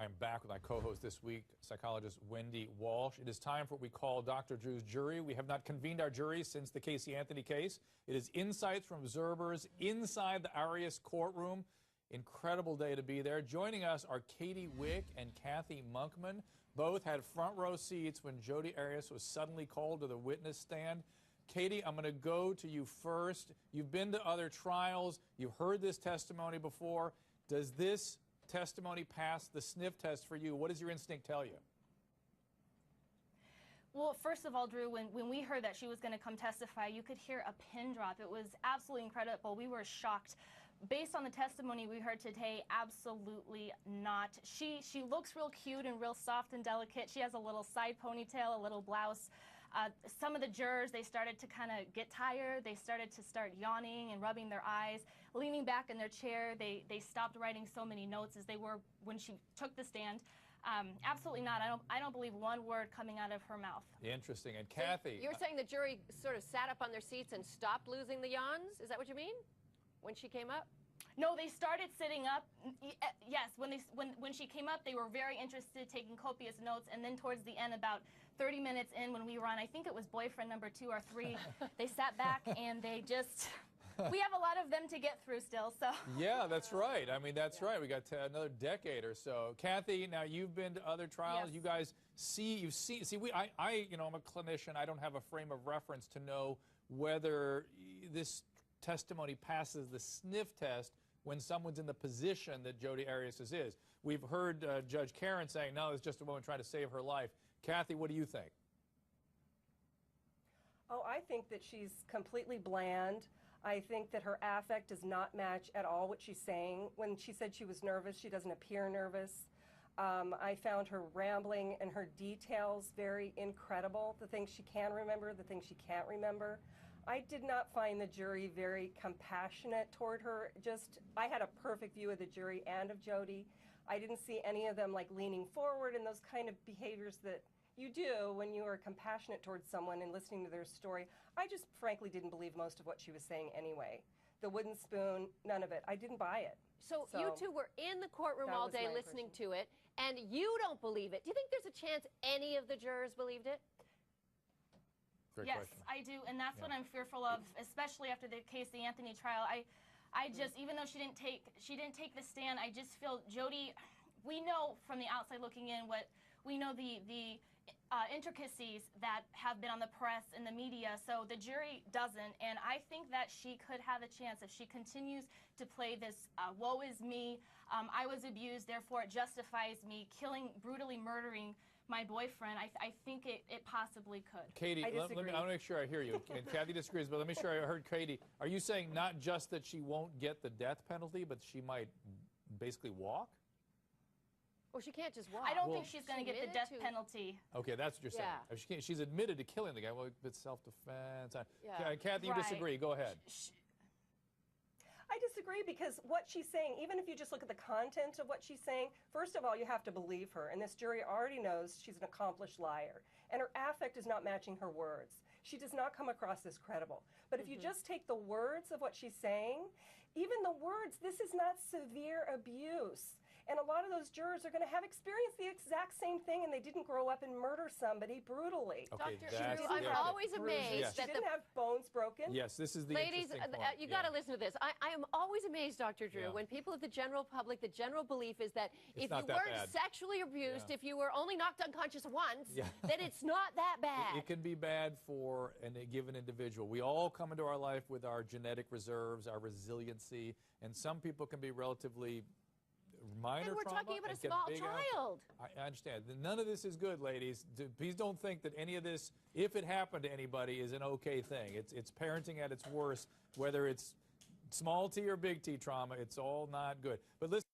I'm back with my co-host this week, psychologist Wendy Walsh. It is time for what we call Dr. Drew's Jury. We have not convened our jury since the Casey Anthony case. It is insights from observers inside the Arias courtroom. Incredible day to be there. Joining us are Katie Wick and Kathy Monkman. Both had front row seats when Jodi Arias was suddenly called to the witness stand. Katie, I'm going to go to you first. You've been to other trials. You've heard this testimony before. Does this testimony pass the sniff test for you? What does your instinct tell you? Well, first of all, Drew, when we heard that she was going to come testify, you could hear a pin drop. It was absolutely incredible. We were shocked. Based on the testimony we heard today, absolutely not. She looks real cute and real soft and delicate. She has a little side ponytail, a little blouse. Some of the jurors, they started to kind of get tired. They started to start yawning and rubbing their eyes, leaning back in their chair. They stopped writing so many notes as they were when she took the stand. Absolutely not. I don't believe one word coming out of her mouth. Interesting. And Kathy, so you're saying the jury sort of sat up on their seats and stopped losing the yawns? Is that what you mean? When she came up? No, they started sitting up. Yes, when she came up, they were very interested, taking copious notes, and then towards the end, about 30 minutes in, when we were on, I think it was boyfriend number 2 or 3, they sat back and they just. We have a lot of them to get through still, so. Yeah, that's right. I mean, that's right. We got another decade or so. Kathy, now you've been to other trials. Yes. You guys see, I'm a clinician. I don't have a frame of reference to know whether this testimony passes the sniff test when someone's in the position that Jodi Arias is. We've heard Judge Karen saying, no, it's just a woman trying to save her life. Kathy, what do you think? Oh, I think that she's completely bland. I think that her affect does not match at all what she's saying. When she said she was nervous, she doesn't appear nervous. I found her rambling and her details very incredible, the things she can remember, the things she can't remember. I did not find the jury very compassionate toward her. I had a perfect view of the jury and of Jodi. I didn't see any of them like leaning forward and those kind of behaviors that you do when you are compassionate towards someone and listening to their story. I just frankly didn't believe most of what she was saying anyway. The wooden spoon, none of it. I didn't buy it. So you two were in the courtroom all day listening to it, and you don't believe it. Do you think there's a chance any of the jurors believed it? Great yes, question. I do, and that's what I'm fearful of, especially after the Casey Anthony trial. I just, even though she didn't take the stand, I just feel Jodi. We know from the outside looking in we know the intricacies that have been on the press and the media, so the jury doesn't, and I think that she could have a chance if she continues to play this woe is me, I was abused, therefore it justifies me brutally murdering my boyfriend. I think it possibly could. Katie, I want to make sure I hear you. And Kathy disagrees, but let me make sure I heard Katie. Are you saying not just that she won't get the death penalty, but she might basically walk? Well, she can't just walk. I don't think she's going to get the death penalty. Okay, that's what you're saying. Yeah. She's admitted to killing the guy. Well, it's self-defense. Yeah. Kathy, you disagree. Go ahead. I disagree because what she's saying, even if you just look at the content of what she's saying, first of all, you have to believe her. And this jury already knows she's an accomplished liar. And her affect is not matching her words. She does not come across as credible. But if you just take the words of what she's saying, even the words, this is not severe abuse. And a lot of those jurors are going to have experienced the exact same thing, and they didn't grow up and murder somebody brutally. Okay, Dr. I'm always amazed that she didn't have bones broken. Yes, this is the ladies, interesting point. You got to listen to this. I am always amazed, Dr. Drew, when people of the general public, the general belief is that if you weren't sexually abused, if you were only knocked unconscious once, then it's not that bad. It can be bad for a given individual. We all come into our life with our genetic reserves, our resiliency, and some people can be relatively minor trauma. And we're talking about a small child. I understand. None of this is good, ladies. Please don't think that any of this, if it happened to anybody, is an okay thing. It's parenting at its worst, whether it's small T or big T trauma. It's all not good. But listen.